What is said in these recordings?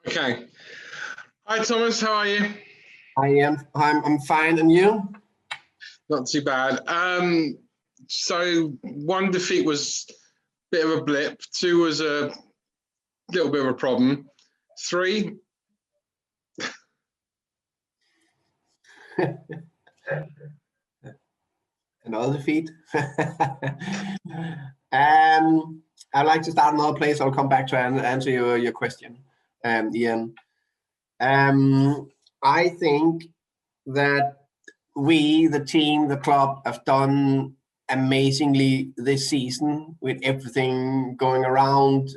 Okay. Hi, Thomas. How are you? I'm fine, and you? Not too bad. So one defeat was a bit of a blip. Two was a little bit of a problem. Three, Another defeat. I'd like to start another place. I'll come back to answer your question, Ian. I think that we, the team, the club, have done amazingly this season with everything going around,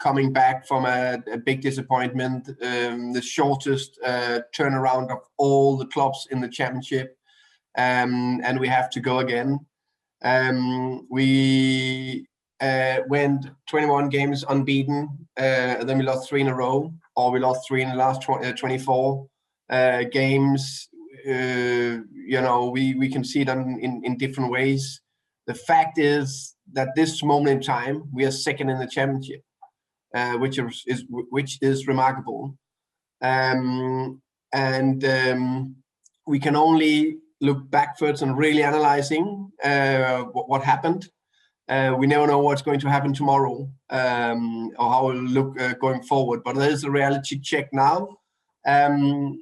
coming back from a big disappointment, the shortest turnaround of all the clubs in the championship, and we have to go again. We went 21 games unbeaten, then we lost 3 in a row, or we lost 3 in the last 24 games. We can see them in different ways. The fact is that this moment in time, we are second in the championship, which is remarkable. We can only look backwards and really analyzing what happened. We never know what's going to happen tomorrow, or how it will look going forward. But there is a reality check now, and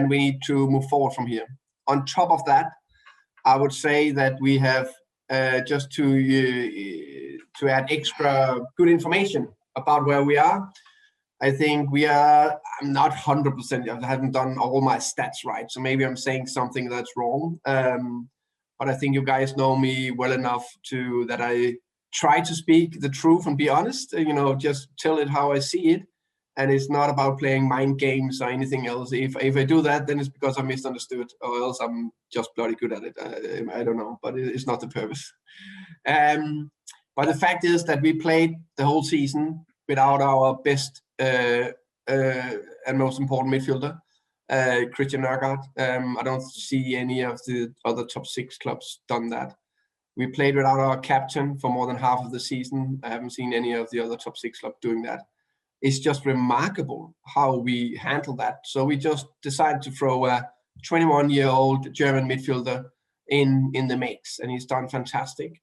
we need to move forward from here. On top of that, I would say that we have just to add extra good information about where we are. I think we are. I'm not 100%. I haven't done all my stats right, so maybe I'm saying something that's wrong. But I think you guys know me well enough that I try to speak the truth and be honest. Just tell it how I see it, and it's not about playing mind games or anything else. If I do that, then it's because I'm misunderstood, or else I'm just bloody good at it. I don't know, but it's not the purpose. But the fact is that we played the whole season without our best and most important midfielder, Christian Nørgaard. I don't see any of the other top 6 clubs done that. We played without our captain for more than half of the season. I haven't seen any of the other top 6 clubs doing that. It's just remarkable how we handle that. So we just decided to throw a 21-year-old German midfielder in the mix, and he's done fantastic.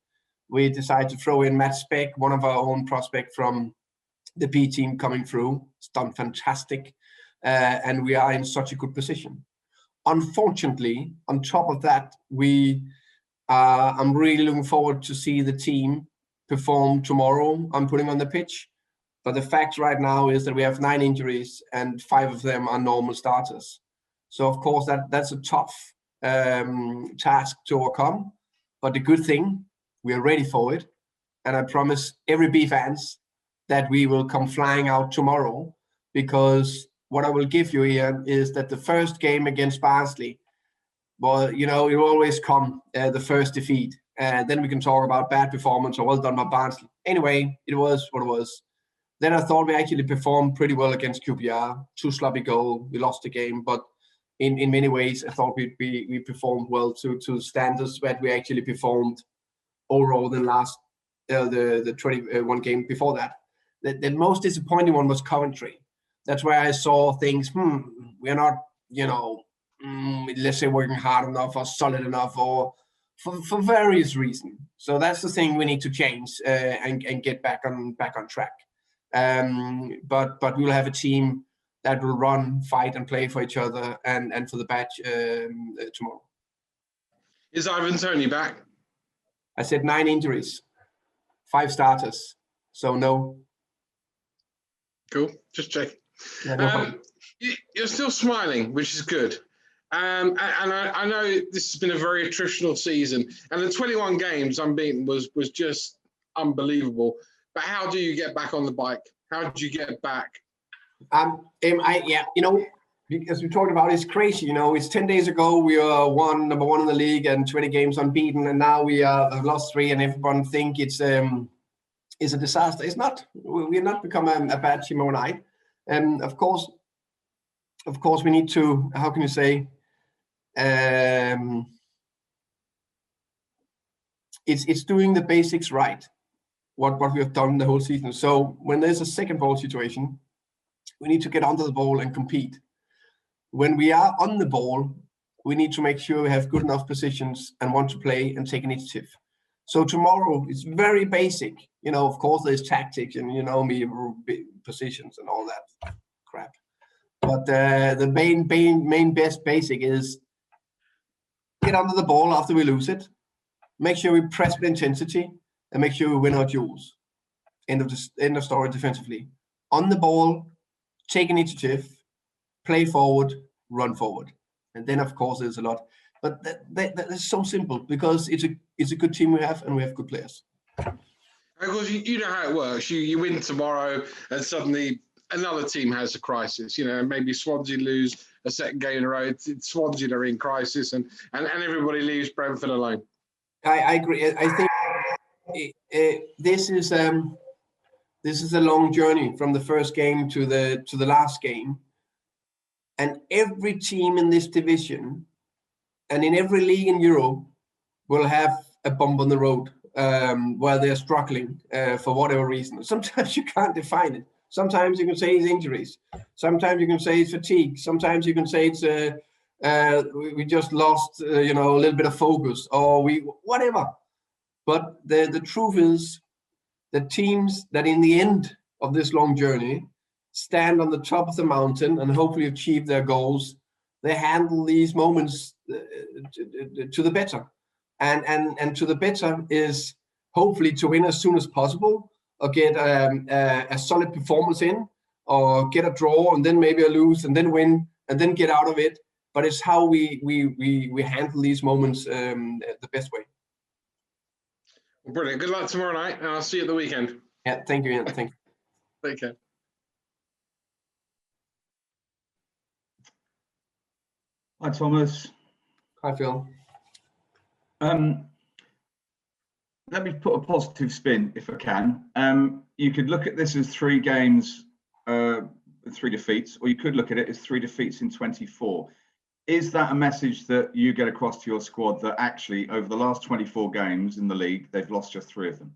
We decided to throw in Matt Speck, one of our own prospects from the P team coming through. It's done fantastic, and we are in such a good position. Unfortunately, on top of that, I'm really looking forward to see the team perform tomorrow. I'm putting on the pitch, but the fact right now is that we have 9 injuries and 5 of them are normal starters. So of course that's a tough task to overcome. But the good thing, we are ready for it, and I promise every B fans that we will come flying out tomorrow, because what I will give you here is that the first game against Barnsley, well, it will always come the first defeat, and then we can talk about bad performance or well done by Barnsley. Anyway, it was what it was. Then I thought we actually performed pretty well against QPR. 2 sloppy goals, we lost the game, but in many ways I thought we performed well to standards that we actually performed overall than the 21 game before that. The most disappointing one was Coventry. That's where I saw things. We're not, let's say, working hard enough or solid enough, or for various reasons. So that's the thing we need to change and get back on track. But we will have a team that will run, fight, and play for each other and for the badge tomorrow. Is Ivan Toney back? I said 9 injuries, 5 starters, so no. Cool. Just check. Yeah, no problem. You're still smiling, which is good. And I know this has been a very attritional season, and the 21 games unbeaten was just unbelievable. But how do you get back on the bike? How did you get back? As we talked about, it's crazy. It's 10 days ago we were number 1 in the league and 20 games unbeaten, and now we have lost 3, and everyone think it's a disaster. It's not. We're not become a bad team overnight. And of course, we need to. How can you say? It's doing the basics right. What we have done the whole season. So when there's a second ball situation, we need to get under the ball and compete. When we are on the ball, we need to make sure we have good enough positions and want to play and take initiative. So tomorrow it's very basic. Of course there's tactics and positions and all that crap. But the main best basic is get under the ball after we lose it. Make sure we press with intensity and make sure we win our duels. End of story defensively. On the ball, take initiative, play forward, run forward. And then of course there's a lot. But that is so simple because it's a good team we have and we have good players. Because you know how it works. You win tomorrow and suddenly another team has a crisis. Maybe Swansea lose a second game in a row. Swansea are in crisis and everybody leaves Brentford alone. I agree. I think this is a long journey from the first game to the last game. And every team in this division and in every league in Europe will have a bump on the road where they're struggling for whatever reason. Sometimes you can't define it. Sometimes you can say it's injuries. Sometimes you can say it's fatigue. Sometimes you can say it's we just lost a little bit of focus or whatever. But the truth is that teams that in the end of this long journey stand on the top of the mountain and hopefully achieve their goals, they handle these moments to the better. And to the better is hopefully to win as soon as possible or get a solid performance in or get a draw and then maybe a lose and then win and then get out of it. But it's how we handle these moments the best way. Well, brilliant. Good luck tomorrow night and I'll see you at the weekend. Yeah, thank you, Ian. Thank you. Take care. Hi, Thomas. Hi, Phil. Let me put a positive spin, if I can. You could look at this as 3 games, 3 defeats, or you could look at it as 3 defeats in 24. Is that a message that you get across to your squad that actually over the last 24 games in the league, they've lost just 3 of them?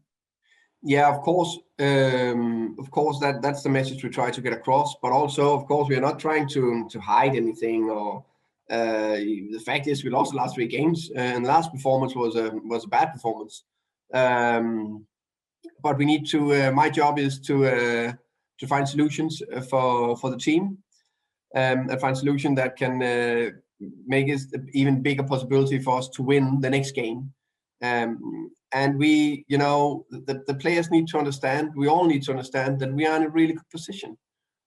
Yeah, of course. That's the message we try to get across. But also, of course, we are not trying to hide anything. Or the fact is, we lost the last 3 games, and the last performance was a bad performance. But we need to. My job is to find solutions for the team, and find solution that can make it an even bigger possibility for us to win the next game. And we, the players need to understand, we all need to understand that we are in a really good position,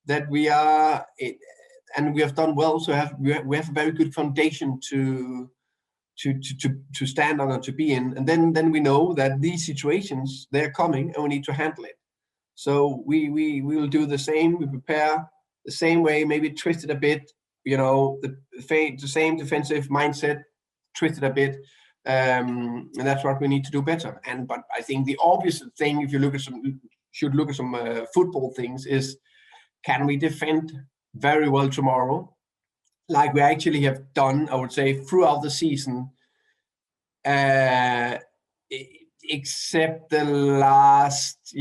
that we are, and we have done well, so we have a very good foundation to stand on and to be in. And then we know that these situations, they're coming and we need to handle it. So we will do the same, we prepare the same way, maybe twist it a bit, the same defensive mindset, twist it a bit. And that's what we need to do better. But I think the obvious thing, if you should look at some football things, is can we defend very well tomorrow, like we actually have done, I would say, throughout the season, except the last,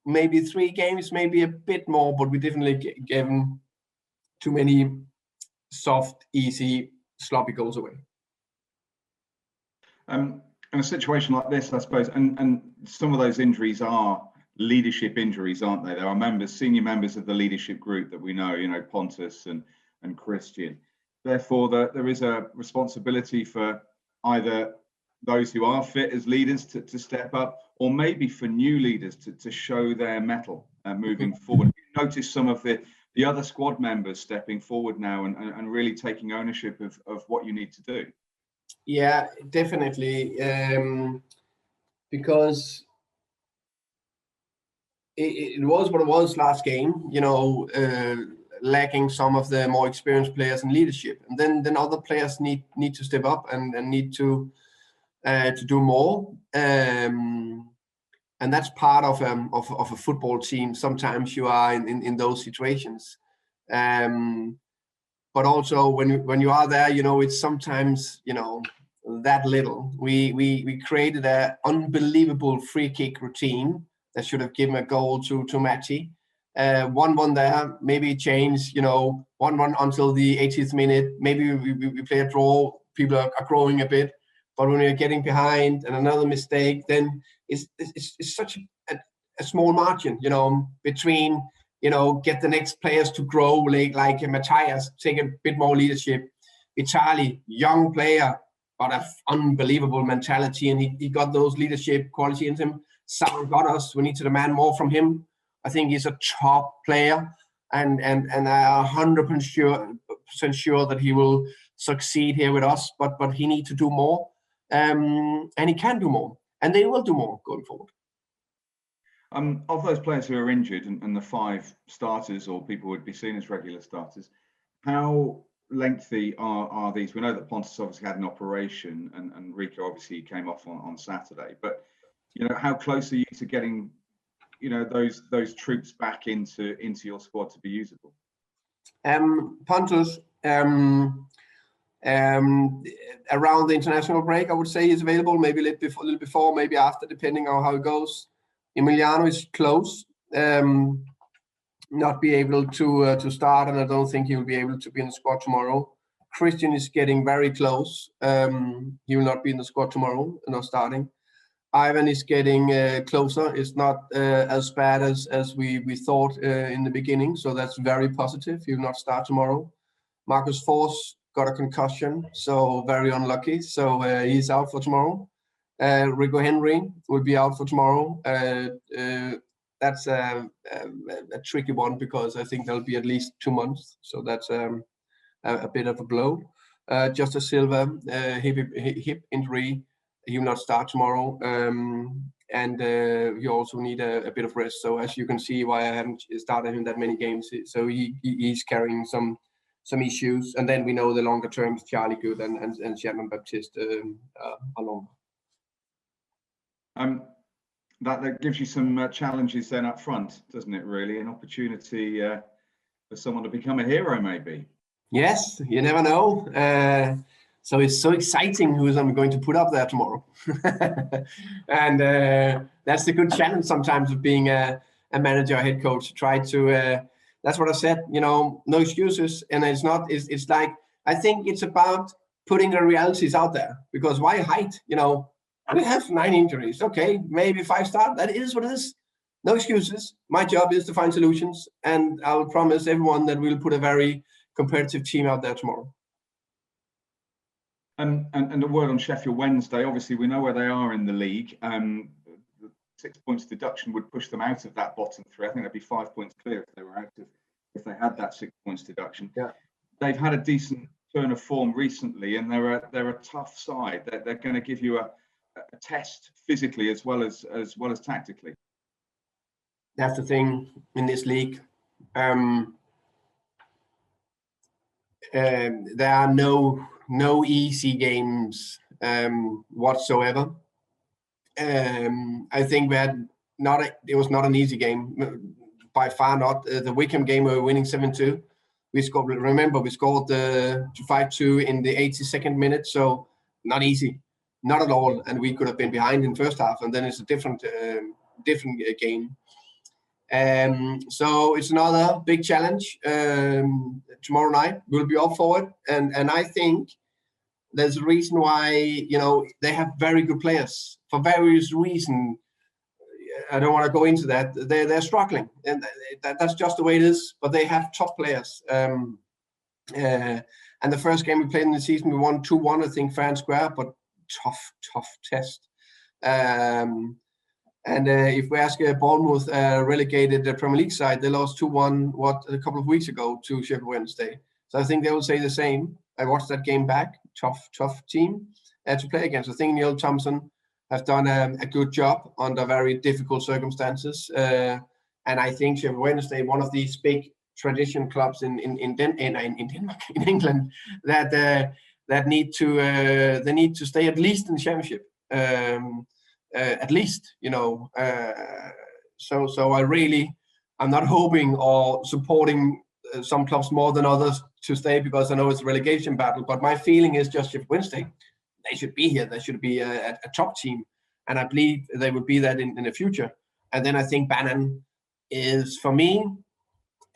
maybe 3 games, maybe a bit more, but we definitely given too many soft, easy, sloppy goals away. In a situation like this, I suppose, and some of those injuries are leadership injuries, aren't they? There are senior members of the leadership group that we know, Pontus and Christian. Therefore, there is a responsibility for either those who are fit as leaders to step up, or maybe for new leaders to show their mettle moving forward. You notice some of the other squad members stepping forward now and really taking ownership of what you need to do. Yeah, definitely. Because it was what it was last game, lacking some of the more experienced players in leadership. And then other players need to step up and need to do more. And that's part of a football team. Sometimes you are in those situations. But also when you are there, it's sometimes, that little. We created an unbelievable free kick routine that should have given a goal to Matti. 1-1 there, maybe change, 1-1 until the 80th minute. Maybe we play a draw, people are growing a bit. But when you're getting behind and another mistake, then it's such a small margin, between, get the next players to grow, like Matthias, take a bit more leadership. Vitaly, young player, but an unbelievable mentality, and he got those leadership quality in him. Sam got us. We need to demand more from him. I think he's a top player, and I'm 100% sure that he will succeed here with us. But he needs to do more, and he can do more, and they will do more going forward. Of those players who are injured and the 5 starters, or people would be seen as regular starters, how lengthy are these? We know that Pontus obviously had an operation, and Rico obviously came off on Saturday. But how close are you to getting those troops back into your squad to be usable? Pontus, around the international break, I would say is available. Maybe a little before, maybe after, depending on how it goes. Emiliano is close. Not be able to start, and I don't think he will be able to be in the squad tomorrow. Christian is getting very close. He will not be in the squad tomorrow, not starting. Ivan is getting closer. It's not as bad as we thought in the beginning, so that's very positive. He will not start tomorrow. Marcus Forss got a concussion, so very unlucky. So he's out for tomorrow. Rico Henry will be out for tomorrow. That's a tricky one, because I think there'll be at least 2 months. So that's a bit of a blow. Justice Silva, hip injury. He will not start tomorrow. And you also need a bit of rest. So as you can see, why I haven't started him that many games. So he's carrying some issues. And then we know the longer terms, Charlie Good and Shannon Baptiste are longer. That gives you some challenges then up front, doesn't it, really? An opportunity for someone to become a hero, maybe. Yes, you never know. So it's so exciting who I'm going to put up there tomorrow. And that's the good challenge sometimes of being a manager or head coach. Try to, that's what I said, no excuses. And it's like, I think it's about putting the realities out there, because why hide, we have 9 injuries. Okay, maybe 5 start. That is what it is. No excuses. My job is to find solutions, and I will promise everyone that we'll put a very competitive team out there tomorrow. And a word on Sheffield Wednesday. Obviously, we know where they are in the league. The 6 points deduction would push them out of that bottom 3. I think that'd be 5 points clear if they were out of, if they had that 6 points deduction. Yeah, they've had a decent turn of form recently, and they're a tough side. They're going to give you a test physically as well as tactically. That's the thing in this league. There are no easy games whatsoever. I think it was not an easy game, by far not. The Wickham game, we were winning 7-2. We scored the 5-2 in the 82nd minute, so not easy. Not at all, and we could have been behind in first half, and then it's a different game. So it's another big challenge. Tomorrow night we'll be up for it, and I think there's a reason why they have very good players for various reasons. I don't want to go into that. They're struggling, and that's just the way it is. But they have top players. And the first game we played in the season, we won 2-1, I think, fair and square, but tough test. And if we ask Bournemouth, relegated the Premier League side, they lost 2-1 a couple of weeks ago to Sheffield Wednesday. So I think they will say the same. I watched that game back. Tough team to play against. I think Neil Thompson has done a good job under very difficult circumstances. And I think Sheffield Wednesday, one of these big tradition clubs in Denmark, in England, that need to stay at least in the championship. At least, so I'm not hoping or supporting some clubs more than others to stay, because I know it's a relegation battle, but my feeling is just Sheffield Wednesday, they should be here. They should be a top team, and I believe they will be that in the future. And then I think Bannon is, for me,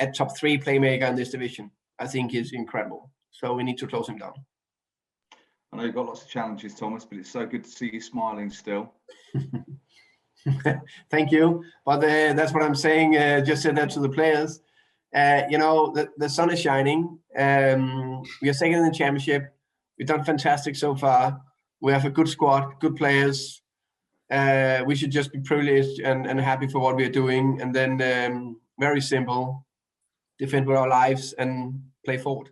a top 3 playmaker in this division. I think is incredible. So we need to close him down. I know you've got lots of challenges, Thomas, but it's so good to see you smiling still. Thank you. But that's what I'm saying. Just said that to the players. The sun is shining. We are second in the championship. We've done fantastic so far. We have a good squad, good players. We should just be privileged and happy for what we are doing. And then very simple, defend with our lives and play forward.